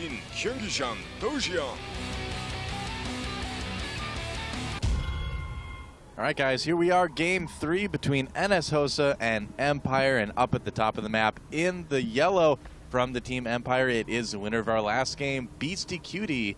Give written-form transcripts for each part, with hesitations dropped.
긴 경기장 도시야. All right, guys, here we are, Game 3 between NSHoSeo and Empire, and up at the top of the map in the yellow from the team Empire, it is the winner of our last game, Beastyqt,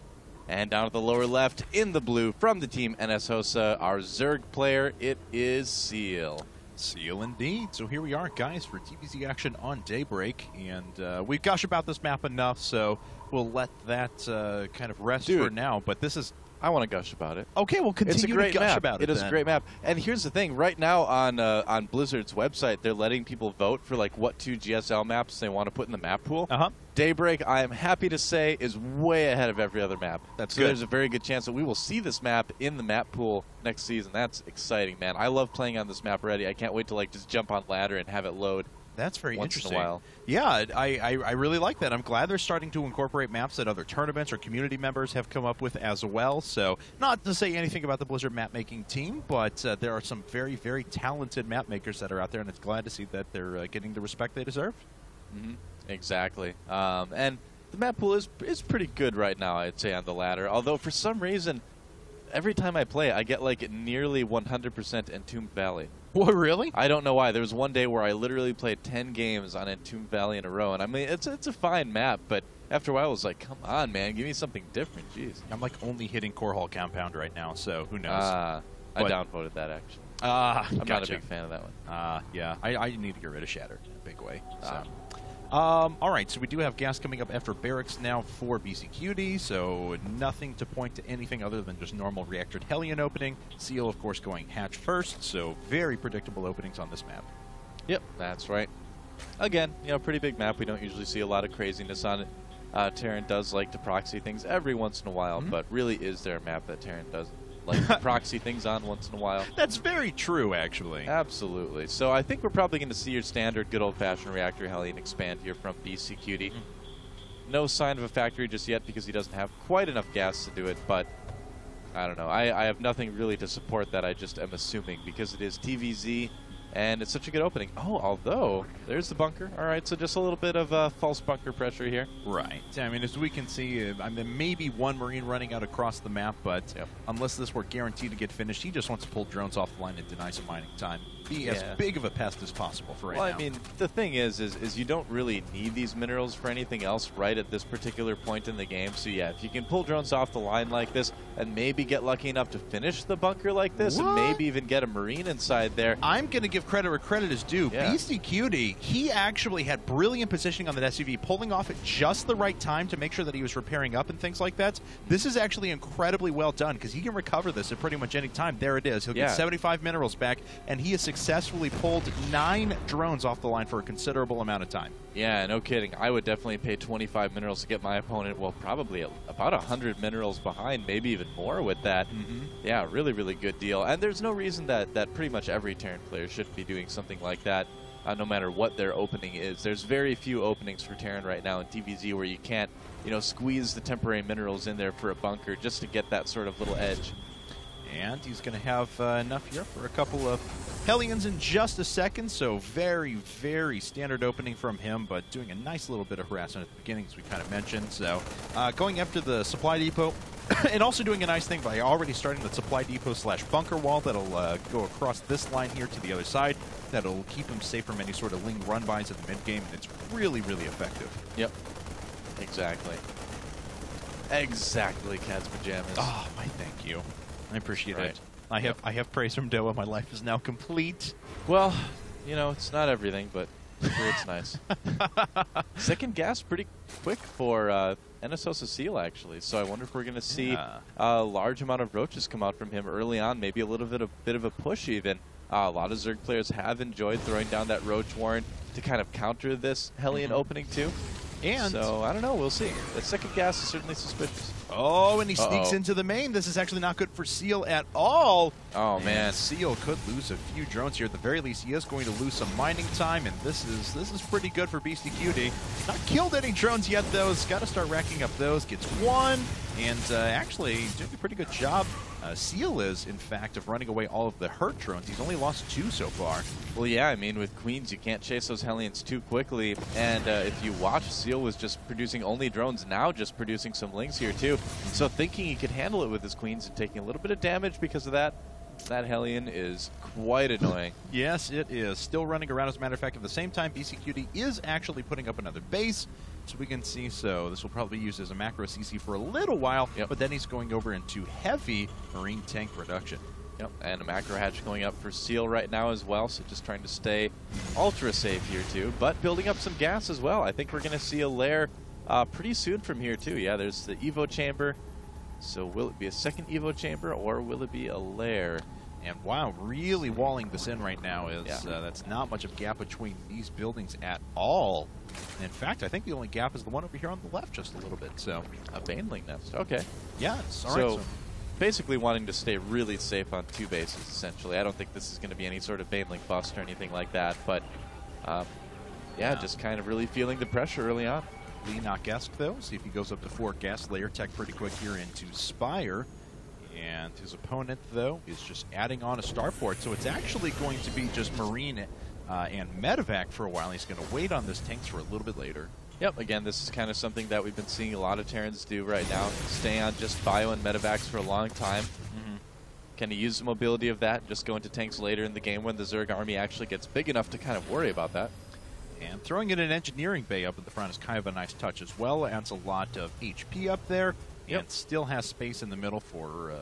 and down at the lower left in the blue from the team NSHoSeo, our Zerg player, it is Seal. Seal indeed. So here we are, guys, for TVZ action on Daybreak, and we've gushed about this map enough, so we'll let that kind of rest for now. But this is... I want to gush about it. Okay, we'll continue to gush about it. It is a great map. And here's the thing. Right now on Blizzard's website, they're letting people vote for like what 2 GSL maps they want to put in the map pool. Daybreak, I am happy to say, is way ahead of every other map. That's so good. There's a very good chance that we will see this map in the map pool next season. That's exciting, man. I love playing on this map already. I can't wait to like just jump on ladder and have it load. That's very interesting. In a while. Yeah, I really like that. I'm glad they're starting to incorporate maps that other tournaments or community members have come up with as well. So, not to say anything about the Blizzard map-making team, but there are some very, very talented map makers that are out there, and it's glad to see that they're getting the respect they deserve. Exactly. And the map pool is pretty good right now, I'd say, on the ladder. Although, for some reason, every time I play, I get like nearly 100% Entombed Valley. What, really? I don't know why. There was one day where I literally played 10 games on Entombed Valley in a row, and I mean, it's a fine map, but after a while I was like, come on, man, give me something different, jeez. I'm like only hitting Core Hall Compound right now, so who knows? I downvoted that, actually. I'm not a big fan of that one. Yeah, I need to get rid of Shatter in a big way. So. All right, so we do have gas coming up after Barracks now for Beastyqt, so nothing to point to anything other than just normal reactored Hellion opening. Seal, of course, going hatch first, so very predictable openings on this map. Yep, that's right. Again, you know, pretty big map. We don't usually see a lot of craziness on it. Terran does like to proxy things every once in a while, but really is there a map that Terran doesn't like to proxy things on once in a while? That's very true, actually. Absolutely. So I think we're probably going to see your standard good old-fashioned reactor Hellion expand here from Beastyqt. No sign of a factory just yet because he doesn't have quite enough gas to do it, but I don't know. I have nothing really to support that. I just am assuming because it is TVZ and it's such a good opening. Oh, although there's the bunker. All right, so just a little bit of false bunker pressure here. Right. I mean, as we can see, I mean, maybe one Marine running out across the map, but unless this were guaranteed to get finished, he just wants to pull drones off the line and deny some mining time. Be as big of a pest as possible for right now. Well, I mean, the thing is you don't really need these minerals for anything else right at this particular point in the game. So yeah, if you can pull drones off the line like this and maybe get lucky enough to finish the bunker like this and maybe even get a Marine inside there. I'm going to give credit where credit is due. Beastyqt, he actually had brilliant positioning on that SUV, pulling off at just the right time to make sure that he was repairing up and things like that. This is actually incredibly well done because he can recover this at pretty much any time. There it is. He'll get 75 minerals back, and he has successfully pulled 9 drones off the line for a considerable amount of time. Yeah, no kidding. I would definitely pay 25 minerals to get my opponent, well, probably about 100 minerals behind, maybe even more with that. Yeah, really, really good deal. And there's no reason that pretty much every Terran player should be doing something like that, no matter what their opening is. There's very few openings for Terran right now in TVZ where you can't, you know, squeeze the temporary minerals in there for a bunker just to get that sort of little edge. And he's going to have enough here for a couple of Hellions in just a second, so very, very standard opening from him, but doing a nice little bit of harassment at the beginning, as we kind of mentioned. So going after the supply depot, and also doing a nice thing by already starting the supply depot / bunker wall that'll go across this line here to the other side. That'll keep him safe from any sort of Ling run-bys at the mid-game, and it's really, really effective. Yep, exactly. Exactly, Cat's Pajamas. Oh, my thank you. I appreciate it. I have praise from Doa. My life is now complete. Well, you know, it's not everything, but sure it's nice. Second gas pretty quick for NSHoSeo, actually. So I wonder if we're going to see a large amount of roaches come out from him early on, maybe a little bit of a push even. A lot of Zerg players have enjoyed throwing down that roach warren to kind of counter this Hellion opening too. And so, I don't know, we'll see. The second gas is certainly suspicious. Oh, and he sneaks into the main. This is actually not good for Seal at all. Oh, man. Seal could lose a few drones here. At the very least, he is going to lose some mining time, and this is pretty good for Beastyqt. Not killed any drones yet, though. He's got to start racking up those. Gets one, and actually doing a pretty good job Seal is, in fact, of running away all of the hurt drones. He's only lost 2 so far. Well, yeah, I mean, with Queens, you can't chase those Hellions too quickly. And if you watch, Seal was just producing only drones, now just producing some Lings here, too. So thinking he could handle it with his Queens and taking a little bit of damage because of that, that Hellion is quite annoying. Yes, it is. Still running around, as a matter of fact. At the same time, BCQD is actually putting up another base. So we can see, so this will probably be used as a macro CC for a little while, but then he's going over into heavy marine tank production. Yep, and a macro hatch going up for Seal right now as well, so just trying to stay ultra safe here too, but building up some gas as well. I think we're going to see a lair pretty soon from here too. Yeah, there's the Evo chamber. So will it be a second Evo chamber or will it be a lair? And wow, really walling this in right now is that's not much of a gap between these buildings at all. And in fact, I think the only gap is the one over here on the left just a little bit. So a Baneling nest. Okay. Yeah, it's all so right. So basically wanting to stay really safe on 2 bases, essentially. I don't think this is going to be any sort of Baneling bust or anything like that. But yeah, just kind of really feeling the pressure early on. Leenock-esque, though. See if he goes up to 4 gas. Layer tech pretty quick here into Spire. And his opponent, though, is just adding on a starport. So it's actually going to be just Marine and Medevac for a while. He's going to wait on this tanks for a little bit later. Yep, again, this is kind of something that we've been seeing a lot of Terrans do right now. Stay on just Bio and Medevacs for a long time. Kind of use the mobility of that and just go into tanks later in the game when the Zerg army actually gets big enough to kind of worry about that. And throwing in an engineering bay up at the front is kind of a nice touch as well. Adds a lot of HP up there. And still has space in the middle for,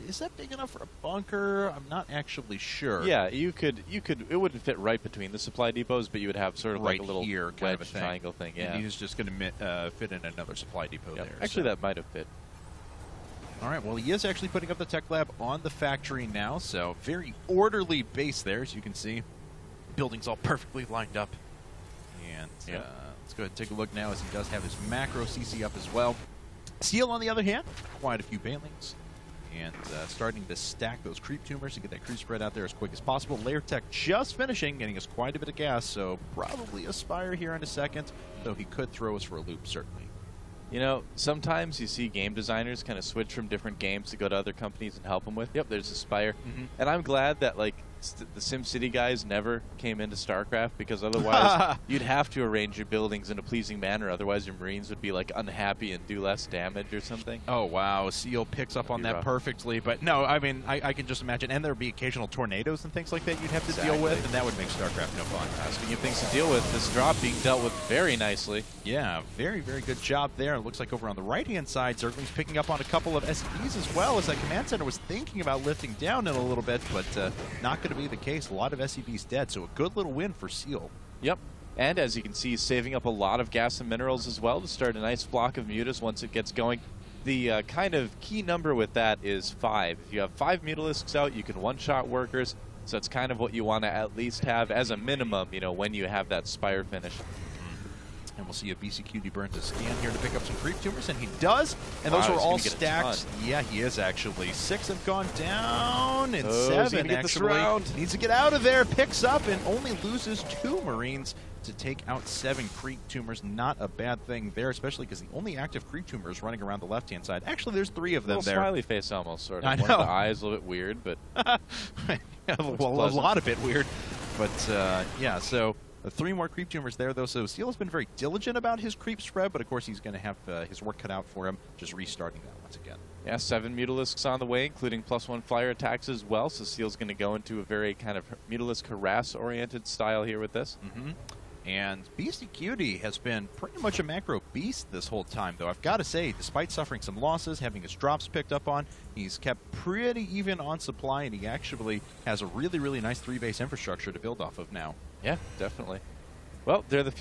is that big enough for a bunker? I'm not actually sure. Yeah, you could, it wouldn't fit right between the supply depots, but you would have sort of right like a little here, wedge kind of a thing. triangle thing. Yeah. And he's just going to fit in another supply depot there. Actually, that might have fit. All right, well, he is actually putting up the tech lab on the factory now, so very orderly base there, as you can see. Buildings all perfectly lined up. And let's go ahead and take a look now, as he does have his macro CC up as well. Seal, on the other hand, quite a few Banelings. And starting to stack those creep tumors to get that creep spread out there as quick as possible. Layer tech just finishing, getting us quite a bit of gas, so probably a Spire here in a second, though he could throw us for a loop, certainly. You know, sometimes you see game designers kind of switch from different games to go to other companies and help them with. Yep, there's a Spire. And I'm glad that, like, the SimCity guys never came into StarCraft, because otherwise you'd have to arrange your buildings in a pleasing manner. Otherwise your Marines would be, like, unhappy and do less damage or something. Oh, wow. Seal picks up on that perfectly. But no, I mean, I can just imagine. And there would be occasional tornadoes and things like that you'd have to deal with, and that would make StarCraft no fun. Speaking of things to deal with, this drop being dealt with very nicely. Yeah, very, very good job there. It looks like over on the right-hand side, Zergling's picking up on a couple of SCVs as well, as that command center was thinking about lifting down in a little bit, but not going to be the case. A lot of SCVs dead, so a good little win for Seal. Yep. And as you can see, he's saving up a lot of gas and minerals as well to start a nice flock of mutas once it gets going. The kind of key number with that is 5. If you have 5 mutalisks out, you can one-shot workers. So it's kind of what you want to at least have as a minimum, you know, when you have that Spire finish. And we'll see if BCQD burns a scan here to pick up some creep tumors, and he does. And those are all stacked. Yeah, he is actually. 6 have gone down, and 7 actually needs to get out of there. Picks up and only loses 2 Marines to take out 7 creep tumors. Not a bad thing there, especially because the only active creep tumor is running around the left-hand side. Actually, there's 3 of them there. Smiley face almost, sort of. I know. One of the eyes a little bit weird, but well, a lot of it weird. But yeah, so 3 more creep tumors there, though. So Seal has been very diligent about his creep spread, but of course he's going to have his work cut out for him, just restarting that once again. Yeah, 7 Mutalisks on the way, including +1 flyer attacks as well. So Seal's going to go into a very kind of Mutalisk harass-oriented style here with this. And BeastyQt has been pretty much a macro beast this whole time, though. I've got to say, despite suffering some losses, having his drops picked up on, he's kept pretty even on supply, and he actually has a really, really nice 3-base infrastructure to build off of now. Yeah, definitely. Well, they're the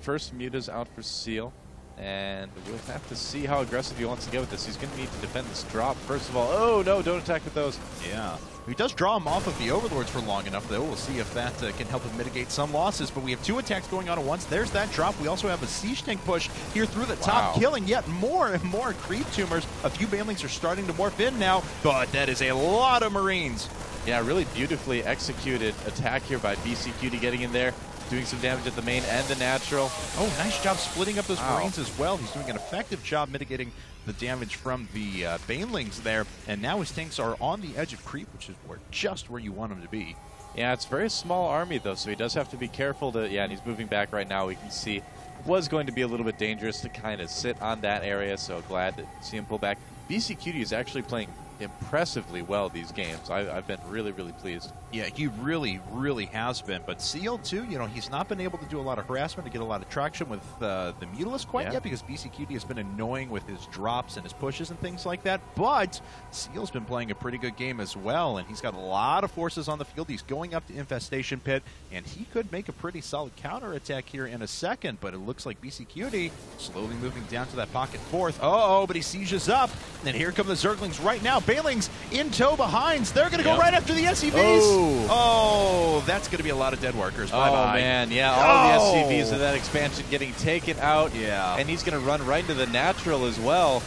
first mutas out for Seal, and we'll have to see how aggressive he wants to get with this. He's going to need to defend this drop, first of all. Oh, no, don't attack with those. Yeah. He does draw him off of the Overlords for long enough, though. We'll see if that can help him mitigate some losses. But we have 2 attacks going on at once. There's that drop. We also have a siege tank push here through the top, killing yet more and more creep tumors. A few Banelings are starting to morph in now, but that is a lot of Marines. Yeah, really beautifully executed attack here by BCQt getting in there. doing some damage at the main and the natural. Oh, nice job splitting up those Marines as well. He's doing an effective job mitigating the damage from the Banelings there, and now his tanks are on the edge of creep, which is just where you want them to be. Yeah, it's a very small army, though, so he does have to be careful to... Yeah, and he's moving back right now. We can see it was going to be a little bit dangerous to kind of sit on that area, so glad to see him pull back. BCQT is actually playing impressively well these games. I've been really, really pleased. Yeah, he really, really has been. But Seal, too, you know, he's not been able to do a lot of harassment to get a lot of traction with the Mutalisk quite yet, because BCQT has been annoying with his drops and his pushes and things like that. But Seal's been playing a pretty good game as well, and he's got a lot of forces on the field. He's going up to Infestation Pit, and he could make a pretty solid counterattack here in a second, but it looks like BCQT slowly moving down to that pocket fourth. Uh-oh, but he sieges up, and here come the Zerglings right now. Banelings in tow behinds. They're going to go right after the SCVs. Oh, that's going to be a lot of dead workers. Bye-bye. Oh, man, yeah, all the SCVs of that expansion getting taken out. Yeah. And he's going to run right into the natural as well.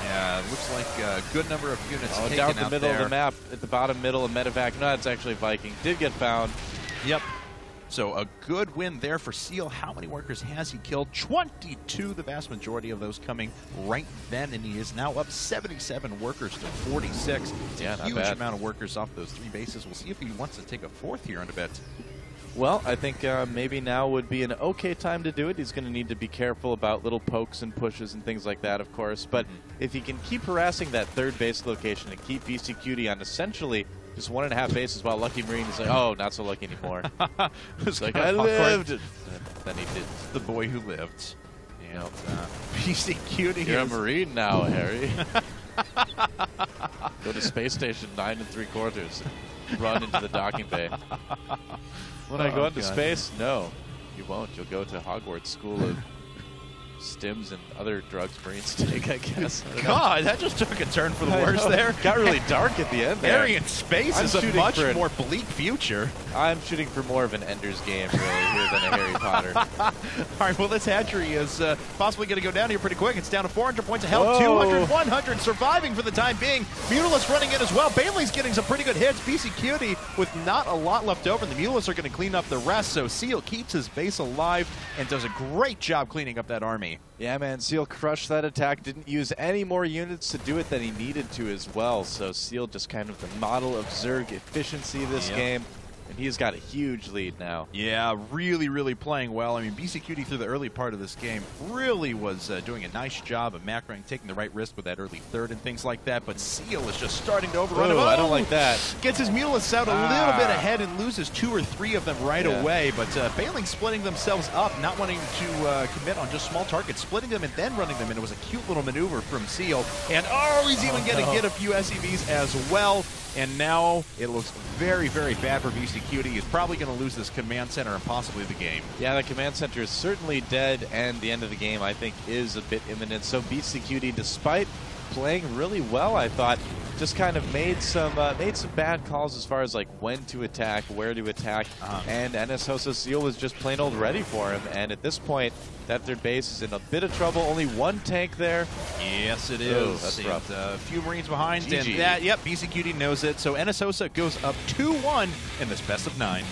Yeah, it looks like a good number of units taken down out the middle there. of the map, at the bottom middle of Medevac. No, it's actually Viking. Did get found. Yep. So a good win there for Seal. How many workers has he killed? 22, the vast majority of those coming right then, and he is now up 77 workers to 46. It's yeah, a huge amount of workers off those 3 bases. We'll see if he wants to take a 4th here in a bit. Well, I think maybe now would be an okay time to do it. He's going to need to be careful about little pokes and pushes and things like that, of course. But if he can keep harassing that 3rd base location and keep BCQT on essentially just 1.5 bases, while Lucky Marine is like, oh, not so lucky anymore. It's like, I lived. Then he did. The boy who lived. And BCQT. You're a Marine now, Harry. Go to space station 9 3/4. Run into the docking bay. When I go into space? No, you won't. You'll go to Hogwarts School of Stims and other drugs Marines take, I guess. God, that just took a turn for the worse there. Got really dark at the end there. Harry in space is a much more bleak future. I'm shooting for more of an Ender's Game, really, here than a Harry Potter. All right, well, this hatchery is possibly going to go down here pretty quick. It's down to 400 points of health, 200, 100, surviving for the time being. Mutalisk running in as well. Bailey's getting some pretty good hits. BCQT with not a lot left over. The Mutalists are going to clean up the rest, so Seal keeps his base alive and does a great job cleaning up that army. Yeah, man, Seal crushed that attack. Didn't use any more units to do it than he needed to as well. So Seal just kind of the model of Zerg efficiency this game. And he's got a huge lead now. Yeah, really, really playing well. I mean, BCQT through the early part of this game really was doing a nice job of macroing, taking the right risk with that early 3rd and things like that. But Seal is just starting to overrun him. I don't like that. Gets his Mutalists out a little bit ahead and loses 2 or 3 of them right away. But Bailing splitting themselves up, not wanting to commit on just small targets, splitting them and then running them in. It was a cute little maneuver from Seal. And he's even going to get a few SCVs as well. And now it looks very, very bad for BCQT. He's probably going to lose this command center and possibly the game. Yeah, the command center is certainly dead, and the end of the game, I think, is a bit imminent. So BCQT, despite playing really well, I thought, just kind of made some bad calls as far as like when to attack, where to attack, and NSHoSeo was just plain old ready for him. And at this point, that 3rd base is in a bit of trouble. Only 1 tank there. Yes, it is. That's rough. A few Marines behind, GG. and that, BCQT knows it. So NSHoSeo goes up 2-1 in this best of 9.